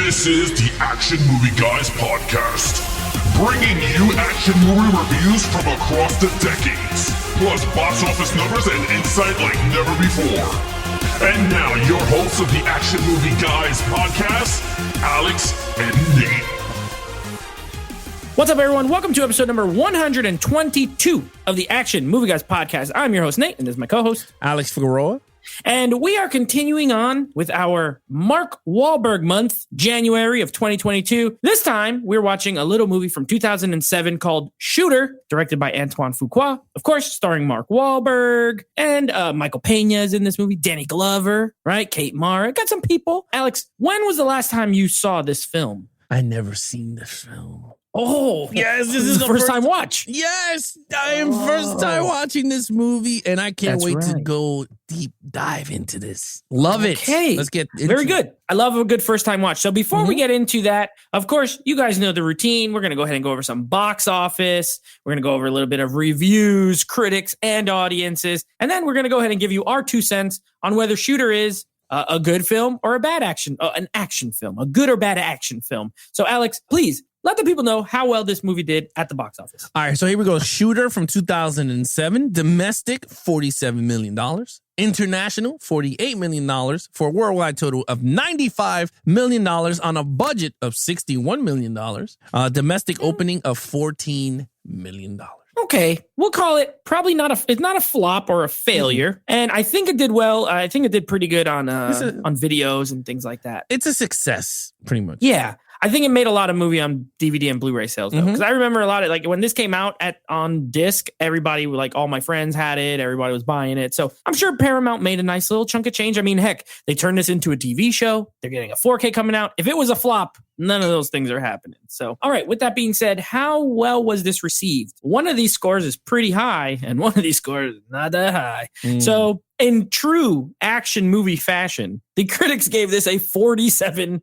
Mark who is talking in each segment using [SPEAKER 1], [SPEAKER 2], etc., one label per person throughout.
[SPEAKER 1] This is the Action Movie Guys podcast, bringing you action movie reviews from across the decades, plus box office numbers and insight like never before. And now, your hosts of the Action Movie Guys podcast, Alex and Nate.
[SPEAKER 2] What's up, everyone? Welcome to episode number 122 of the Action Movie Guys podcast. I'm your host, Nate, and this is my co-host,
[SPEAKER 3] Alex Fuqua.
[SPEAKER 2] And we are continuing on with our Mark Wahlberg month, January of 2022. This time, we're watching a little movie from 2007 called Shooter, directed by Antoine Fuqua. Of course, starring Mark Wahlberg, and Michael Pena is in this movie, Danny Glover, right? Kate Mara. Got some people. Alex, when was the last time you saw this film?
[SPEAKER 3] I never seen this film.
[SPEAKER 2] Oh,
[SPEAKER 3] yes,
[SPEAKER 2] this is the first time watch.
[SPEAKER 3] Yes, I am first time watching this movie, and I can't wait to go deep dive into this. Love it.
[SPEAKER 2] Okay,
[SPEAKER 3] let's get into
[SPEAKER 2] very good. I love a good first time watch. So before we get into that, of course, you guys know the routine. We're going to go ahead and go over some box office. We're going to go over a little bit of reviews, critics, and audiences, and then we're going to go ahead and give you our 2 cents on whether Shooter is a good film or a bad an action film, a good or bad action film. So, Alex, please let the people know how well this movie did at the box office.
[SPEAKER 3] All right, so here we go. Shooter from 2007. Domestic, $47 million. International, $48 million for a worldwide total of $95 million on a budget of $61 million. Domestic opening of $14 million.
[SPEAKER 2] Okay, we'll call it probably it's not a flop or a failure. And I think it did well. I think it did pretty good on videos and things like that.
[SPEAKER 3] It's a success, pretty much.
[SPEAKER 2] Yeah. I think it made a lot of movie on DVD and Blu-ray sales, though. Because I remember a lot of, like, when this came out on disc, everybody, like, all my friends had it. Everybody was buying it. So I'm sure Paramount made a nice little chunk of change. I mean, heck, they turned this into a TV show. They're getting a 4K coming out. If it was a flop, none of those things are happening. So, all right, with that being said, how well was this received? One of these scores is pretty high, and one of these scores is not that high. So, in true action movie fashion, the critics gave this a 47%.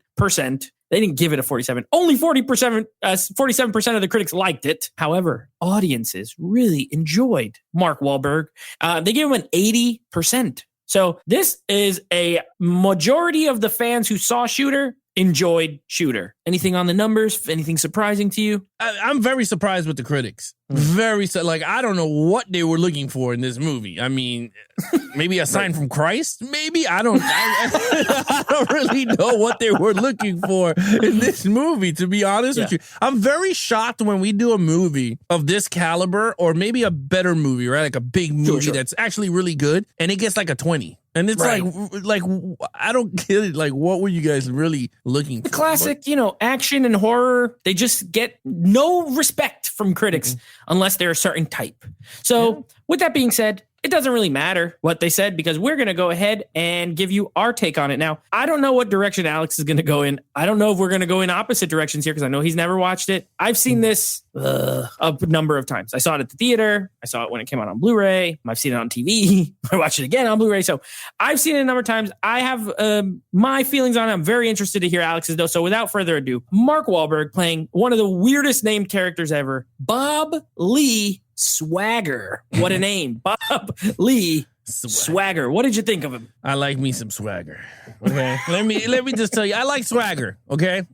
[SPEAKER 2] They didn't give it a 47. Only 47% of the critics liked it. However, audiences really enjoyed Mark Wahlberg. They gave him an 80%. So this is a majority of the fans who saw Shooter enjoyed Shooter. Anything on the numbers? Anything surprising to you?
[SPEAKER 3] I'm very surprised with the critics. I don't know what they were looking for in this movie. I mean, maybe a sign from Christ? Maybe? I don't really know what they were looking for in this movie, to be honest with you. I'm very shocked when we do a movie of this caliber, or maybe a better movie, right? Like a big movie that's actually really good, and it gets like a 20. And it's like I don't get it. Like, what were you guys really looking for?
[SPEAKER 2] Classic, action and horror. They just get no respect from critics unless they're a certain type. So with that being said, it doesn't really matter what they said, because we're going to go ahead and give you our take on it. Now, I don't know what direction Alex is going to go in. I don't know if we're going to go in opposite directions here, because I know he's never watched it. I've seen this a number of times. I saw it at the theater. I saw it when it came out on Blu-ray. I've seen it on TV. I watched it again on Blu-ray. So I've seen it a number of times. I have my feelings on it. I'm very interested to hear Alex's, though. So without further ado, Mark Wahlberg playing one of the weirdest named characters ever, Bob Lee Swagger. What a name. Bob Lee Swagger. What did you think of him?
[SPEAKER 3] I like me some swagger. Okay. let me just tell you, I like swagger. Okay.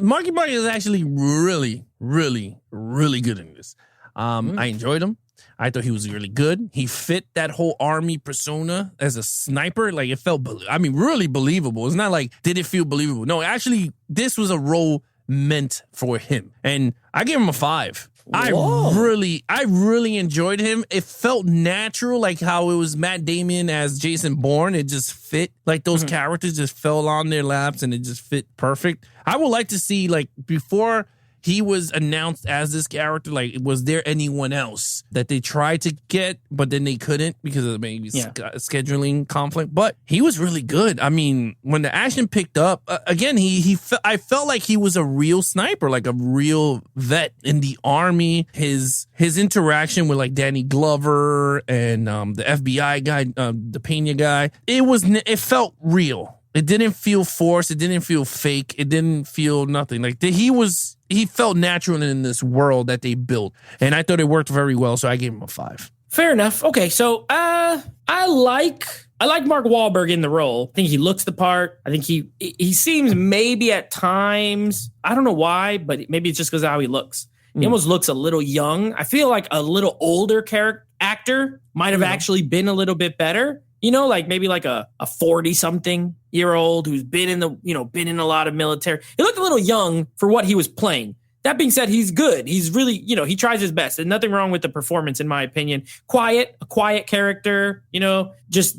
[SPEAKER 3] Marky Mark is actually really, really, really good in this. I enjoyed him. I thought he was really good. He fit that whole army persona as a sniper. Like, it felt, really believable. It's not like, did it feel believable? No, actually, this was a role meant for him. And I give him a 5. Whoa. I really enjoyed him. It felt natural, like how it was Matt Damon as Jason Bourne. It just fit. Like, those characters just fell on their laps, and it just fit perfect. I would like to see, like, before he was announced as this character, like, was there anyone else that they tried to get, but then they couldn't because of maybe scheduling conflict? But he was really good. I mean, when the action picked up, again, I felt like he was a real sniper, like a real vet in the army. His interaction with, like, Danny Glover and the FBI guy, the Pena guy, it felt real. It didn't feel forced. It didn't feel fake. It didn't feel nothing. Like, he felt natural in this world that they built. And I thought it worked very well, so I gave him a 5.
[SPEAKER 2] Fair enough. Okay, so I like I like Mark Wahlberg in the role. I think he looks the part. I think he seems maybe at times, I don't know why, but maybe it's just because of how he looks. He almost looks a little young. I feel like a little older actor might have actually been a little bit better. You know, like maybe like a 40-something-year-old who's been in a lot of military. He looked a little young for what he was playing. That being said, he's good. He's really, he tries his best. There's nothing wrong with the performance, in my opinion. A quiet character, just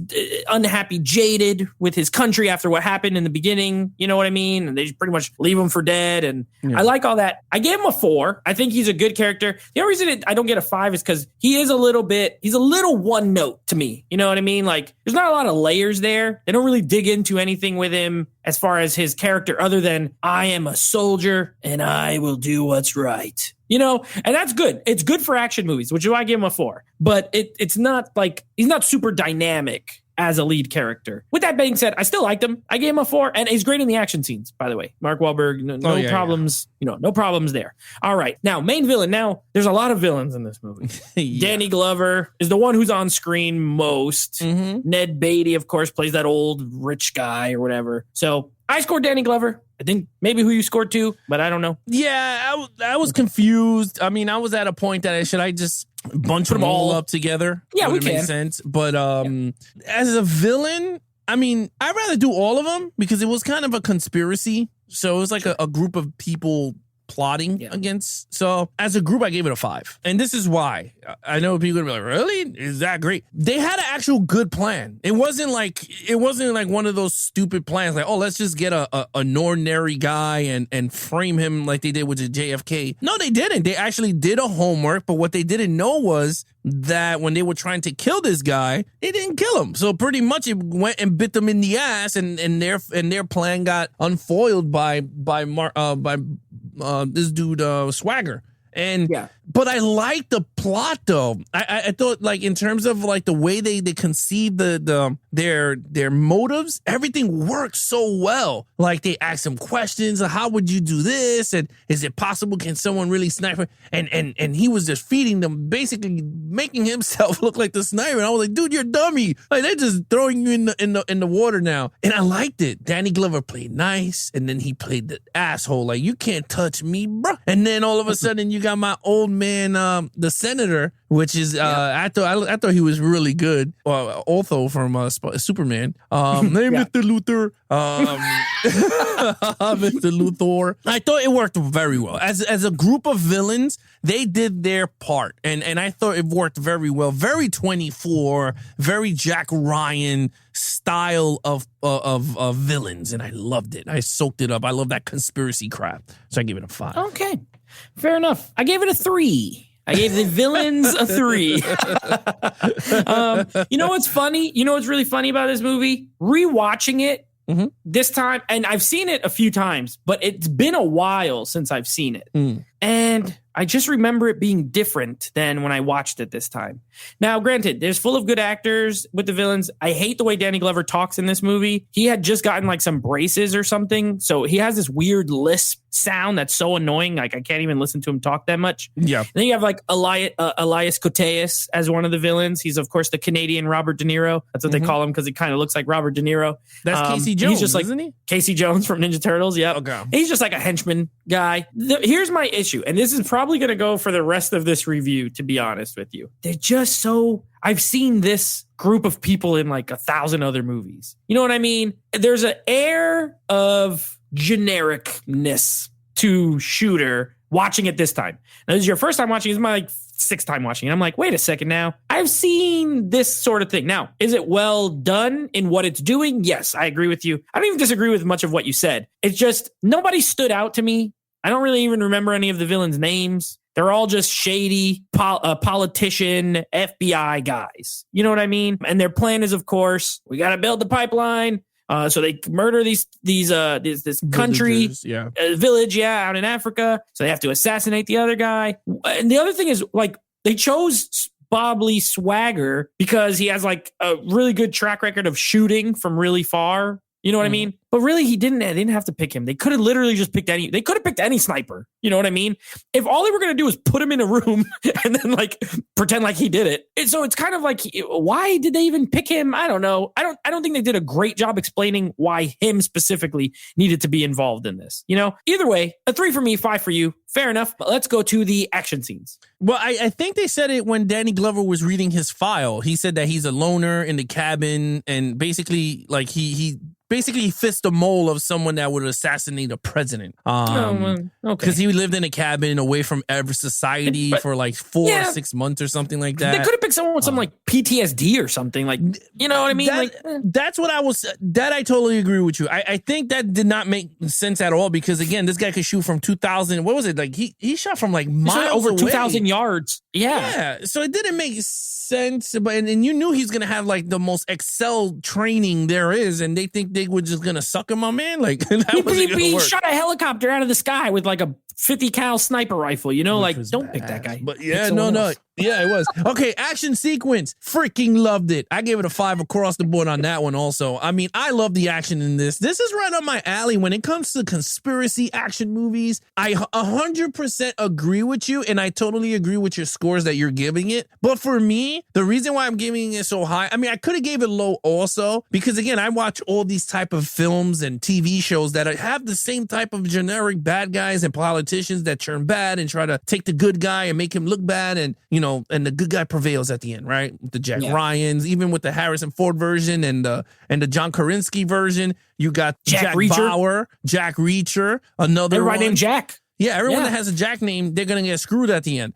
[SPEAKER 2] unhappy, jaded with his country after what happened in the beginning. You know what I mean? And they just pretty much leave him for dead. And I like all that. I gave him a 4. I think he's a good character. The only reason I don't get a 5 is because he's a little one note to me. You know what I mean? Like, there's not a lot of layers there. They don't really dig into anything with him as far as his character other than I am a soldier and I will do what's right. And that's good. It's good for action movies, which is why I give him a 4. But it's not like he's not super dynamic as a lead character. With that being said, I still liked him. I gave him a 4, and he's great in the action scenes, by the way. Mark Wahlberg, no problems. Yeah. No problems there. All right. Now, main villain. Now, there's a lot of villains in this movie. Danny Glover is the one who's on screen most. Ned Beatty, of course, plays that old rich guy or whatever. So I scored Danny Glover. I think maybe who you scored too, but I don't know.
[SPEAKER 3] Yeah, I was confused. I mean, I was at a point that should I just bunch them all up together?
[SPEAKER 2] Yeah,
[SPEAKER 3] would
[SPEAKER 2] we
[SPEAKER 3] it make sense? But as a villain, I mean, I'd rather do all of them because it was kind of a conspiracy. So it was like a group of people plotting against. So as a group, I gave it a 5. And this is why. I know people are going to be like, really? Is that great? They had an actual good plan. It wasn't like one of those stupid plans like, oh, let's just get an ordinary guy and frame him like they did with the JFK. No, they didn't. They actually did a homework, but what they didn't know was that when they were trying to kill this guy, they didn't kill him. So pretty much it went and bit them in the ass, and their plan got unfoiled by this dude Swagger. But I like the plot though. I thought like in terms of like the way they conceived their motives, everything works so well. Like they ask them questions of how would you do this, and is it possible? Can someone really snipe her? And he was just feeding them, basically making himself look like the sniper. And I was like, dude, you're a dummy. Like they're just throwing you in the water now. And I liked it. Danny Glover played nice, and then he played the asshole. Like you can't touch me, bro. And then all of a sudden you got my old man, the senator, which is I thought he was really good. Otho from Superman. Hey, Mr. Luthor. Mr. Luthor. I thought it worked very well. As a group of villains, they did their part, and I thought it worked very well. Very 24, very Jack Ryan style of villains, and I loved it. I soaked it up. I love that conspiracy crap, so I gave it a 5.
[SPEAKER 2] Okay, fair enough. I gave it a 3. I gave the villains a 3. You know what's funny? You know what's really funny about this movie? Rewatching it this time, and I've seen it a few times, but it's been a while since I've seen it. And I just remember it being different than when I watched it this time. Now, granted, there's full of good actors with the villains. I hate the way Danny Glover talks in this movie. He had just gotten like some braces or something. So he has this weird lisp sound that's so annoying. Like I can't even listen to him talk that much. Yeah. And then you have like Elias Koteas as one of the villains. He's of course the Canadian Robert De Niro. That's what they call him because he kind of looks like Robert De Niro.
[SPEAKER 3] That's Casey Jones,
[SPEAKER 2] he's just like,
[SPEAKER 3] isn't he?
[SPEAKER 2] Casey Jones from Ninja Turtles. Yeah. Okay. He's just like a henchman guy. Here's my issue, and this is probably going to go for the rest of this review, to be honest with you. They're just so... I've seen this group of people in like 1,000 other movies. You know what I mean? There's an air of genericness to Shooter watching it this time. Now, this is your first time watching. This is my like 6th time watching. And I'm like, wait a second now. I've seen this sort of thing. Now, is it well done in what it's doing? Yes, I agree with you. I don't even disagree with much of what you said. It's just nobody stood out to me. I don't really even remember any of the villains' names. They're all just shady politician FBI guys. You know what I mean? And their plan is, of course, we got to build the pipeline. So they murder this country, village, out in Africa. So they have to assassinate the other guy. And the other thing is, like, they chose Bob Lee Swagger because he has like a really good track record of shooting from really far. You know what I mean? But really, they didn't have to pick him. They could have literally just picked they could have picked any sniper. You know what I mean? If all they were going to do was put him in a room and then like pretend like he did it. So it's kind of like, why did they even pick him? I don't know. I don't think they did a great job explaining why him specifically needed to be involved in this. You know, either way, a 3 for me, 5 for you. Fair enough. But let's go to the action scenes.
[SPEAKER 3] Well, I think they said it when Danny Glover was reading his file. He said that he's a loner in the cabin, and basically, like he fits the mold of someone that would assassinate a president. Okay. Because he lived in a cabin away from every society for like 4 or 6 months or something like that.
[SPEAKER 2] They could have picked someone with some like PTSD or something. Like, you know what I mean?
[SPEAKER 3] That's what I totally agree with you. I think that did not make sense at all because, again, this guy could shoot from 2,000. What was it? Like, he shot from like miles
[SPEAKER 2] over
[SPEAKER 3] away.
[SPEAKER 2] 2,000 yards. Yeah.
[SPEAKER 3] So it didn't make sense. But and you knew he's going to have like the most excel training there is. And they think they were just going to suck him, my man. Like,
[SPEAKER 2] he shot a helicopter out of the sky with like a 50 cal sniper rifle, you know, like don't pick that guy.
[SPEAKER 3] But yeah, no. Yeah, it was. Okay, action sequence. Freaking loved it. I gave it a 5 across the board on that one also. I mean, I love the action in this. This is right up my alley when it comes to conspiracy action movies. I 100% agree with you, and I totally agree with your scores that you're giving it. But for me, the reason why I'm giving it so high, I mean, I could have gave it low also because, again, I watch all these type of films and TV shows that have the same type of generic bad guys and politicians that turn bad and try to take the good guy and make him look bad, and, you know, and the good guy prevails at the end, right? The Jack Ryans, even with the Harrison Ford version and the John Krasinski version, you got Jack Bauer, Jack Reacher, another
[SPEAKER 2] everybody named Jack.
[SPEAKER 3] Yeah, everyone that has a Jack name, they're gonna get screwed at the end.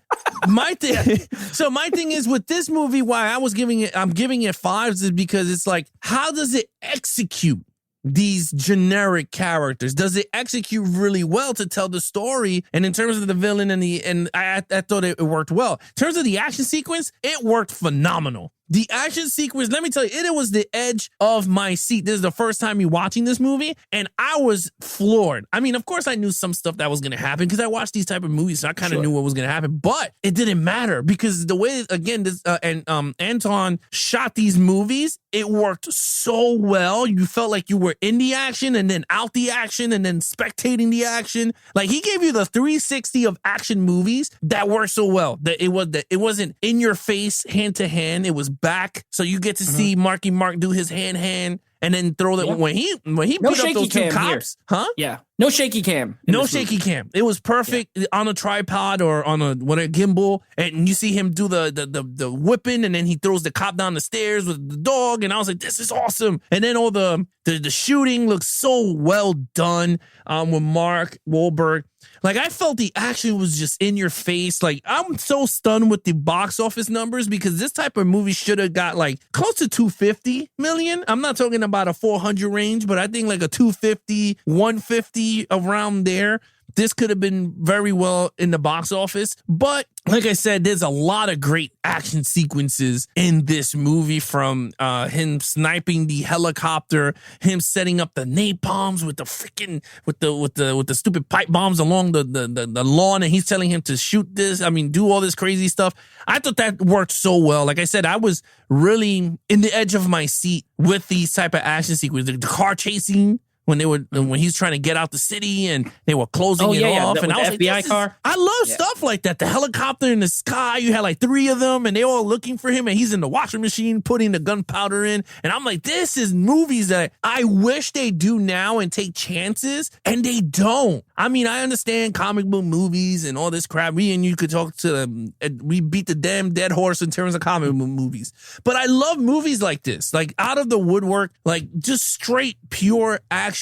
[SPEAKER 3] My thing is with this movie, why I'm giving it 5s is because it's like, how does it execute these generic characters? Does it execute really well to tell the story? And in terms of the villain and I thought it worked well. In terms of the action sequence, it worked phenomenal. The action sequence, let me tell you, it was the edge of my seat. This is the first time me watching this movie, and I was floored. I mean, of course, I knew some stuff that was going to happen because I watched these type of movies, so I kind of knew what was going to happen. But it didn't matter because the way, again, this Antoine shot these movies, it worked so well. You felt like you were in the action and then out the action and then spectating the action. Like, he gave you the 360 of action movies that worked so well. That it wasn't in your face, hand to hand. It was back, so you get to see Marky Mark do his hand and then throw that when he beat up those 2 cops,
[SPEAKER 2] here. Yeah, no shaky cam.
[SPEAKER 3] No shaky cam. It was perfect on a tripod or on a gimbal, and you see him do the whipping, and then he throws the cop down the stairs with the dog, and I was like, this is awesome. And then all the shooting looks so well done with Mark Wahlberg. Like, I felt the action was just in your face. Like, I'm so stunned with the box office numbers because this type of movie should have got like close to 250 million. I'm not talking about a 400 range, but I think like a 250, 150 around there. This could have been very well in the box office. But like I said, there's a lot of great action sequences in this movie, from him sniping the helicopter, him setting up the napalms with the freaking with the stupid pipe bombs along the lawn, and he's telling him to shoot this. I mean, do all this crazy stuff. I thought that worked so well. Like I said, I was really in the edge of my seat with these type of action sequences. The car chasing, when he's trying to get out the city and they were closing it off, and I was like,
[SPEAKER 2] FBI car.
[SPEAKER 3] I love stuff like that. The helicopter in the sky, you had like 3 of them, and they all looking for him, and he's in the washing machine putting the gunpowder in, and I'm like, this is movies that I wish they do now and take chances, and they don't. I mean, I understand comic book movies and all this crap. You could talk to them. We beat the damn dead horse in terms of comic book movies, but I love movies like this, like out of the woodwork, like just straight pure action.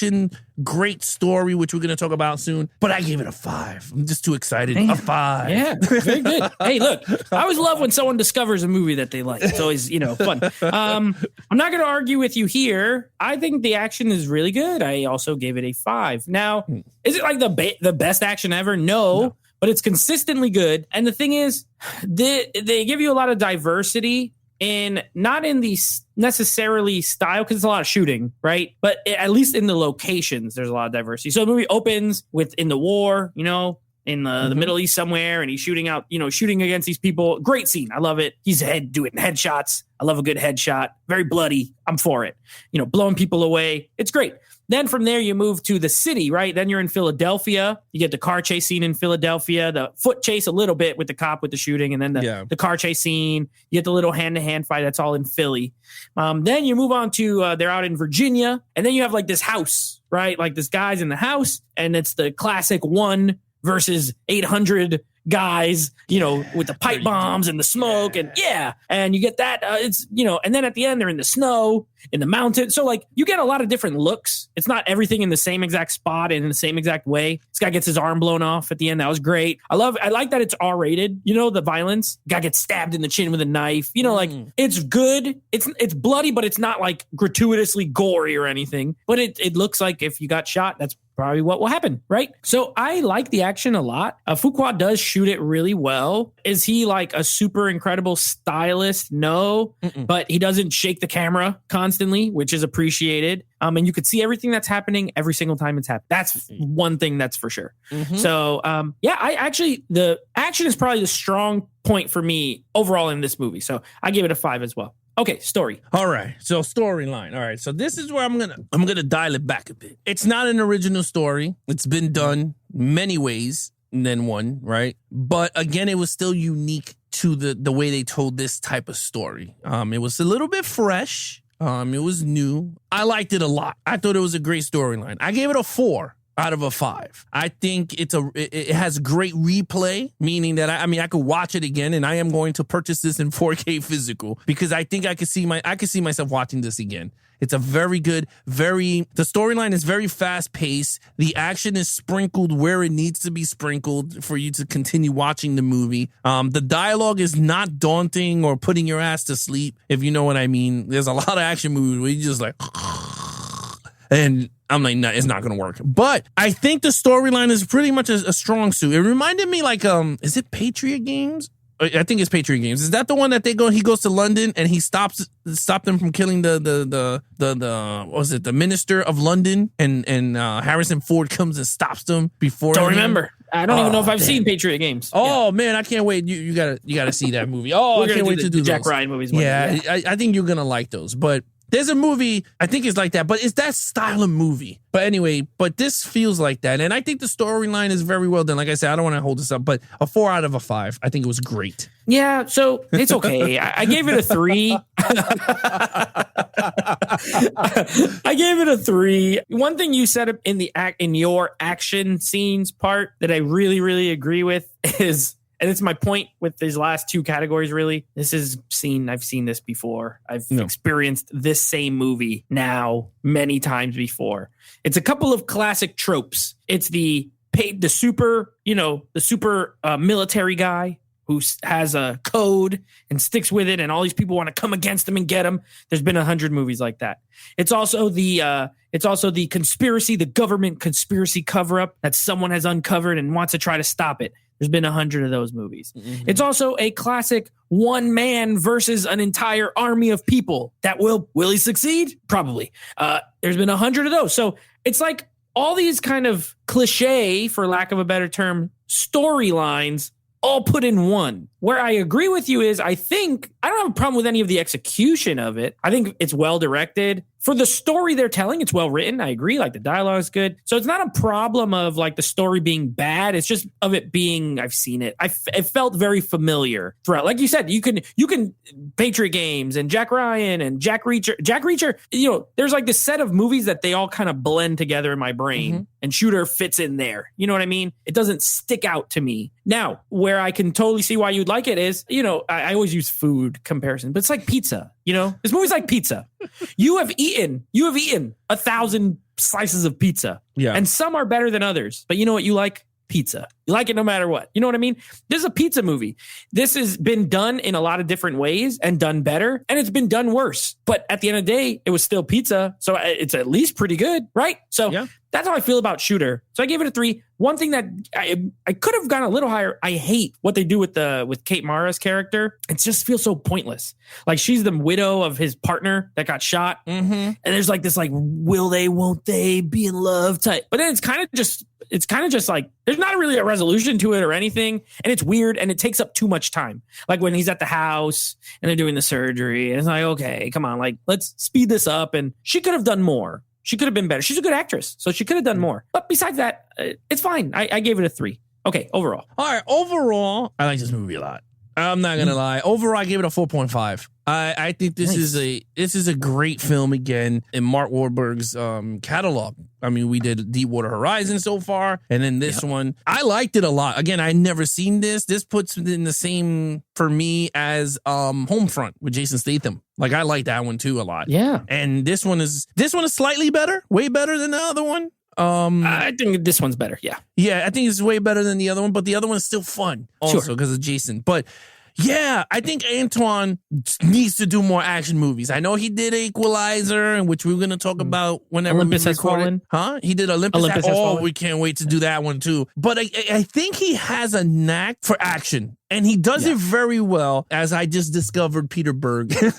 [SPEAKER 3] Great story, which we're going to talk about soon, but I gave it a 5. I'm just too excited. A 5.
[SPEAKER 2] Yeah, very good. Hey, look, I always love when someone discovers a movie that they like. It's always, fun. I'm not going to argue with you here. I think the action is really good. I also gave it a 5. Now, is it like the best action ever? No. But it's consistently good. And the thing is, they give you a lot of diversity not in the necessarily style, because it's a lot of shooting, right? But at least in the locations, there's a lot of diversity. So the movie opens in the war, in the Middle East somewhere, and he's shooting against these people. Great scene. I love it. He's doing headshots. I love a good headshot. Very bloody. I'm for it. Blowing people away. It's great. Then from there, you move to the city, right? Then you're in Philadelphia. You get the car chase scene in Philadelphia, the foot chase a little bit with the cop with the shooting, and then the car chase scene. You get the little hand-to-hand fight. That's all in Philly. Then you move on to they're out in Virginia, and then you have like this house, right? Like this guy's in the house, and it's the classic 1 versus 800 guys, with the pipe bombs and the smoke and you get that and then at the end they're in the snow, in the mountains. So like you get a lot of different looks. It's not everything in the same exact spot and in the same exact way. This guy gets his arm blown off at the end. That was great. I like that it's R-rated, the violence. Guy gets stabbed in the chin with a knife. Like it's good. It's bloody, but it's not like gratuitously gory or anything. But it looks like if you got shot, that's probably what will happen, right? So I like the action a lot. Fuqua does shoot it really well. Is he like a super incredible stylist? No, but he doesn't shake the camera constantly, which is appreciated. And you could see everything that's happening every single time it's happening. That's one thing that's for sure. So the action is probably the strong point for me overall in this movie. So I give it a 5 as well. Okay, story.
[SPEAKER 3] All right, so storyline. All right, so this is where I'm gonna dial it back a bit. It's not an original story. It's been done many ways than one, right? But again, it was still unique to the way they told this type of story. It was a little bit fresh. It was new. I liked it a lot. I thought it was a great storyline. I gave it a 4 out of a 5. I think it has great replay, meaning that I could watch it again, and I am going to purchase this in 4K physical because I think I could see myself watching this again. It's a very good, the storyline is very fast paced. The action is sprinkled where it needs to be sprinkled for you to continue watching the movie. The dialogue is not daunting or putting your ass to sleep, if you know what I mean. There's a lot of action movies where you just like, and I'm like, no, it's not going to work. But I think the storyline is pretty much a strong suit. It reminded me like, is it Patriot Games? I think it's Patriot Games. Is that the one that he goes to London and he stopped them from killing the minister of London and Harrison Ford comes and stops them before.
[SPEAKER 2] Don't remember. I don't even know if I've seen Patriot Games.
[SPEAKER 3] Oh man, I can't wait. You gotta see that movie. Oh, I can't wait to do
[SPEAKER 2] Jack Ryan movies.
[SPEAKER 3] Yeah, I think you're gonna like those. But there's a movie, I think it's like that, but it's that style of movie. But anyway, this feels like that. And I think the storyline is very well done. Like I said, I don't want to hold this up, but a 4 out of a 5. I think it was great.
[SPEAKER 2] Yeah, so it's okay. I gave it a 3. I gave it a 3. One thing you said in your action scenes part that I really, really agree with is, and it's my point with these last 2 categories, really. I've seen this before. I've experienced this same movie now many times before. It's a couple of classic tropes. It's the super military guy who has a code and sticks with it, and all these people want to come against him and get him. There's been 100 movies like that. It's also the conspiracy, the government conspiracy cover-up that someone has uncovered and wants to try to stop it. There's been 100 of those movies. Mm-hmm. It's also a classic one man versus an entire army of people. Will he succeed? Probably. There's been 100 of those. So it's like all these kind of cliche, for lack of a better term, storylines all put in one. Where I agree with you is I don't have a problem with any of the execution of it. I think it's well directed. For the story they're telling, it's well written. I agree. Like the dialogue is good. So it's not a problem of like the story being bad. It's just of it being, I've seen it. It felt very familiar throughout. Like you said, you can Patriot Games and Jack Ryan and Jack Reacher, there's like this set of movies that they all kind of blend together in my brain, and Shooter fits in there. You know what I mean? It doesn't stick out to me. Now, where I can totally see why you'd like it is, I always use food comparison, but it's like pizza. This movie's like pizza. You have eaten 1,000 slices of pizza. Yeah. And some are better than others. But you know what you like? Pizza. You like it no matter what. You know what I mean? This is a pizza movie. This has been done in a lot of different ways and done better. And it's been done worse. But at the end of the day, it was still pizza. So it's at least pretty good, right? So that's how I feel about Shooter. So I gave it a 3. One thing that I could have gone a little higher. I hate what they do with Kate Mara's character. It just feels so pointless. Like she's the widow of his partner that got shot. Mm-hmm. And there's like this like, will they, won't they be in love type. But then it's kind of just like, there's not really a resolution to it or anything. And it's weird and it takes up too much time. Like when he's at the house and they're doing the surgery and it's like, okay, come on, like let's speed this up. And she could have done more. She could have been better. She's a good actress, so she could have done more. But besides that, it's fine. I gave it a 3. Okay, overall.
[SPEAKER 3] All right, overall, I like this movie a lot. I'm not gonna lie. Overall, I gave it a 4.5. I think this is a great film again in Mark Wahlberg's catalog. I mean, we did Deepwater Horizon so far, and then this one. I liked it a lot. Again, I never seen this. This puts it in the same for me as Homefront with Jason Statham. Like I like that one too a lot.
[SPEAKER 2] Yeah.
[SPEAKER 3] And this one is slightly better, way better than the other one.
[SPEAKER 2] I think this one's better. Yeah.
[SPEAKER 3] Yeah, I think it's way better than the other one, but the other one's still fun also because of Jason. But yeah, I think Antoine needs to do more action movies. I know he did Equalizer, and which we're going to talk about whenever
[SPEAKER 2] Olympus
[SPEAKER 3] we
[SPEAKER 2] Has Fallen.
[SPEAKER 3] Huh? He did Olympus Has Fallen. We can't wait to do that one too. But I think he has a knack for action. And he does it very well, as I just discovered Peter Berg.
[SPEAKER 2] Now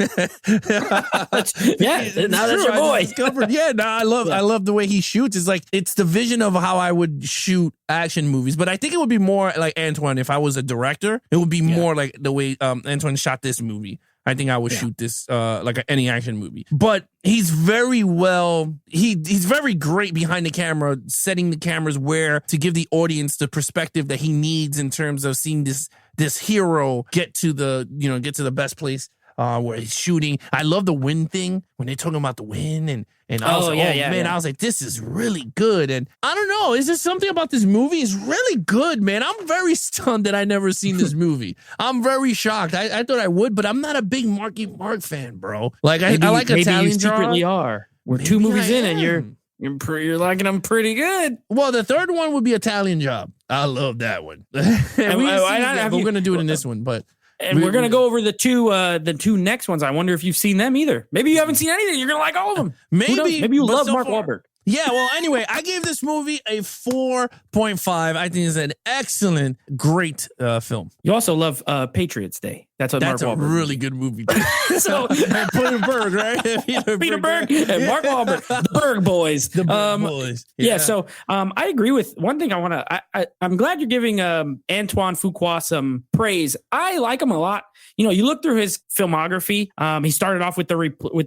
[SPEAKER 2] that's your boy.
[SPEAKER 3] I love the way he shoots. It's like it's the vision of how I would shoot action movies. But I think it would be more like Antoine if I was a director. It would be more like the way Antoine shot this movie. I think I would shoot this like any action movie. But he's very well, he's very great behind the camera, setting the cameras where to give the audience the perspective that he needs in terms of seeing this hero get to the best place where he's shooting. I love the wind thing when they're talking about the wind and I was like, I was like, this is really good. And I don't know, is there something about this movie? It's really good, man. I'm very stunned that I never seen this movie. I'm very shocked. I thought I would, but I'm not a big Marky Mark fan, bro. Like I like
[SPEAKER 2] maybe
[SPEAKER 3] Italian
[SPEAKER 2] you secretly
[SPEAKER 3] Job.
[SPEAKER 2] Are. We're 2 movies in and you're liking them pretty good.
[SPEAKER 3] Well, the third one would be Italian Job. I love that one. We're going to do it in this one, but.
[SPEAKER 2] And we're going to go over the two next ones. I wonder if you've seen them either. Maybe you haven't seen anything. You're going to like all of them.
[SPEAKER 3] Maybe
[SPEAKER 2] you love Mark Wahlberg.
[SPEAKER 3] Yeah, well, anyway, I gave this movie a 4.5. I think it's an excellent, great film.
[SPEAKER 2] You also love Patriots Day. That's Mark Wahlberg.
[SPEAKER 3] That's a really good movie.
[SPEAKER 2] So
[SPEAKER 3] Peter Berg, right?
[SPEAKER 2] Peter Berg and Mark Wahlberg, the Berg boys.
[SPEAKER 3] The Berg boys.
[SPEAKER 2] Yeah. So I agree with one thing. I'm glad you're giving Antoine Fuqua some praise. I like him a lot. You know, you look through his filmography. He started off with the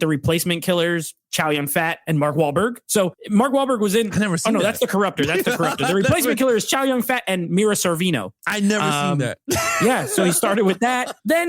[SPEAKER 2] Replacement Killers, Chow Yun-Fat, and Mark Wahlberg. So Mark Wahlberg was in.
[SPEAKER 3] I never seen that.
[SPEAKER 2] That's The Corruptor. The Replacement Killer is Chow Yun-Fat and Mira Sorvino.
[SPEAKER 3] I never seen that.
[SPEAKER 2] Yeah, so he started with that. Then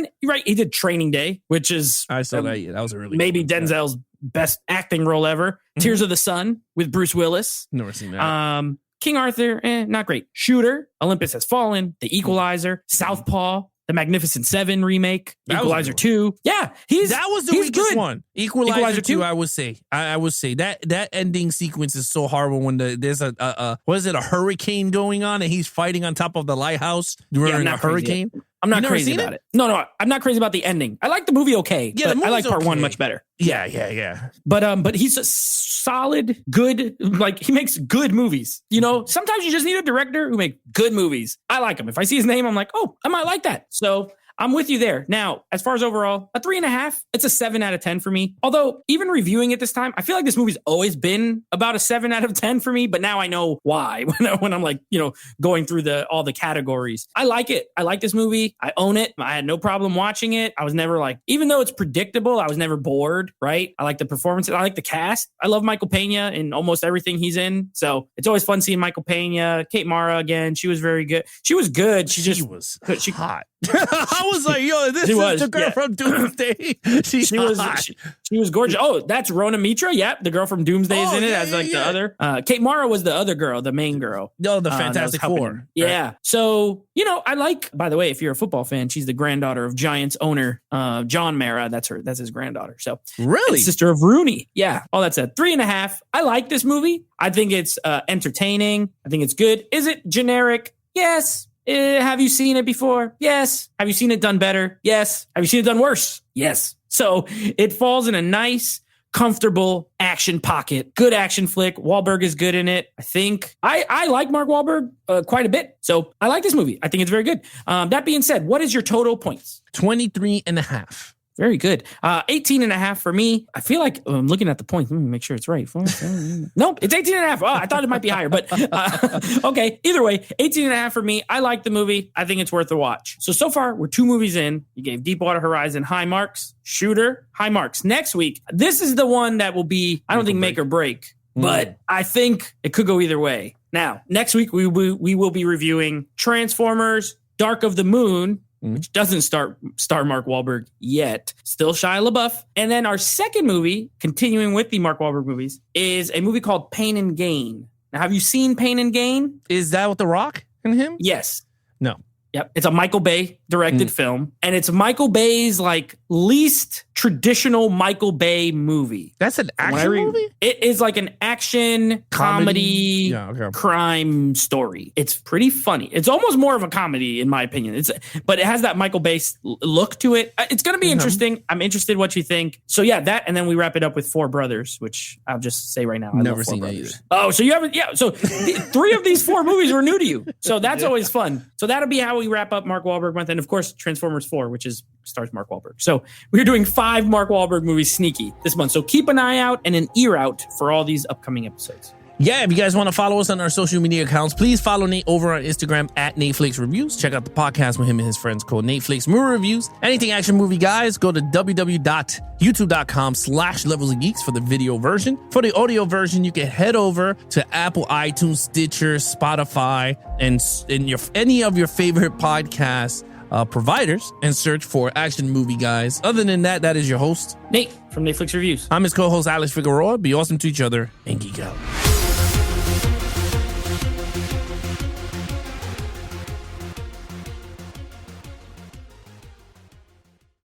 [SPEAKER 2] he did Training Day, which is
[SPEAKER 3] I saw that. Yeah, that was a really
[SPEAKER 2] maybe
[SPEAKER 3] good one.
[SPEAKER 2] Denzel's best acting role ever. Tears of the Sun with Bruce Willis.
[SPEAKER 3] Never seen that.
[SPEAKER 2] King Arthur, not great. Shooter, Olympus Has Fallen, The Equalizer, Southpaw, The Magnificent Seven remake, Equalizer 2. Yeah, that
[SPEAKER 3] was the weakest one. Equalizer 2, I would say. I would say that ending sequence is so horrible when there's a hurricane going on and he's fighting on top of the lighthouse during a hurricane.
[SPEAKER 2] I'm not crazy about it. No, I'm not crazy about the ending. I like the movie okay. Yeah, I like part 1 much better.
[SPEAKER 3] Yeah.
[SPEAKER 2] But he's a solid, good, like he makes good movies. You know, sometimes you just need a director who makes good movies. I like him. If I see his name, I'm like, oh, I might like that. So I'm with you there. Now, as far as overall, a 3.5, it's a 7 out of 10 for me. Although, even reviewing it this time, I feel like this movie's always been about a 7 out of 10 for me, but now I know why when I'm like, going through all the categories. I like it. I like this movie. I own it. I had no problem watching it. I was never like, even though it's predictable, I was never bored, right? I like the performances. I like the cast. I love Michael Pena in almost everything he's in. So it's always fun seeing Michael Pena. Kate Mara again. She was very good. She was good. She was
[SPEAKER 3] hot. I was like, yo, this is the girl from Doomsday.
[SPEAKER 2] She was gorgeous. Oh, that's Rona Mitra. Yep, the girl from Doomsday is in it as the other. Kate Mara was the other girl, the main girl.
[SPEAKER 3] Oh, the Fantastic Four.
[SPEAKER 2] Yeah. Right. So, I like, by the way, if you're a football fan, she's the granddaughter of Giants owner John Mara. That's his granddaughter. So
[SPEAKER 3] really?
[SPEAKER 2] Sister of Rooney. Yeah. All that said, 3.5. I like this movie. I think it's entertaining. I think it's good. Is it generic? Yes. Have you seen it before? Yes. Have you seen it done better? Yes. Have you seen it done worse? Yes. So it falls in a nice, comfortable action pocket. Good action flick. Wahlberg is good in it. I think I like Mark Wahlberg quite a bit. So I like this movie. I think it's very good. That being said, what is your total points?
[SPEAKER 3] 23.5.
[SPEAKER 2] Very good. 18.5 for me. I feel like I'm looking at the points. Let me make sure it's right. Nope, it's 18.5. Oh, I thought it might be higher, but okay. Either way, 18.5 for me. I like the movie. I think it's worth a watch. So far, we're 2 movies in. You gave Deepwater Horizon high marks. Shooter, high marks. Next week, this is the one that will be, I don't think, make or break. but I think it could go either way. Now, next week, we will be reviewing Transformers Dark of the Moon, which doesn't star Mark Wahlberg yet. Still Shia LaBeouf. And then our second movie, continuing with the Mark Wahlberg movies, is a movie called Pain and Gain. Now, have you seen Pain and Gain?
[SPEAKER 3] Is that with The Rock and him?
[SPEAKER 2] Yes.
[SPEAKER 3] No.
[SPEAKER 2] Yep. It's a Michael Bay directed film. And it's Michael Bay's like least traditional Michael Bay movie.
[SPEAKER 3] That's an action movie?
[SPEAKER 2] It is like an action comedy crime story. It's pretty funny. It's almost more of a comedy in my opinion. But it has that Michael Bay look to it. It's going to be interesting. I'm interested what you think. So yeah, that, and then we wrap it up with Four Brothers, which I'll just say right now. I
[SPEAKER 3] never seen that either.
[SPEAKER 2] Oh, so you haven't? Yeah. So three of these four movies were new to you. So that's always fun. So that'll be how we wrap up Mark Wahlberg month. And of course, Transformers 4, which stars Mark Wahlberg. So we're doing 5 Mark Wahlberg movies sneaky this month. So keep an eye out and an ear out for all these upcoming episodes.
[SPEAKER 3] Yeah, if you guys want to follow us on our social media accounts, please follow Nate over on Instagram at Netflix Reviews. Check out the podcast with him and his friends called Netflix Movie Reviews. Anything Action Movie Guys, go to www.youtube.com/Levels of Geeks for the video version. For the audio version, you can head over to Apple, iTunes, Stitcher, Spotify, and any of your favorite podcast providers and search for Action Movie Guys. Other than that, that is your host,
[SPEAKER 2] Nate from Netflix Reviews.
[SPEAKER 3] I'm his co-host, Alex Figueroa. Be awesome to each other and geek out.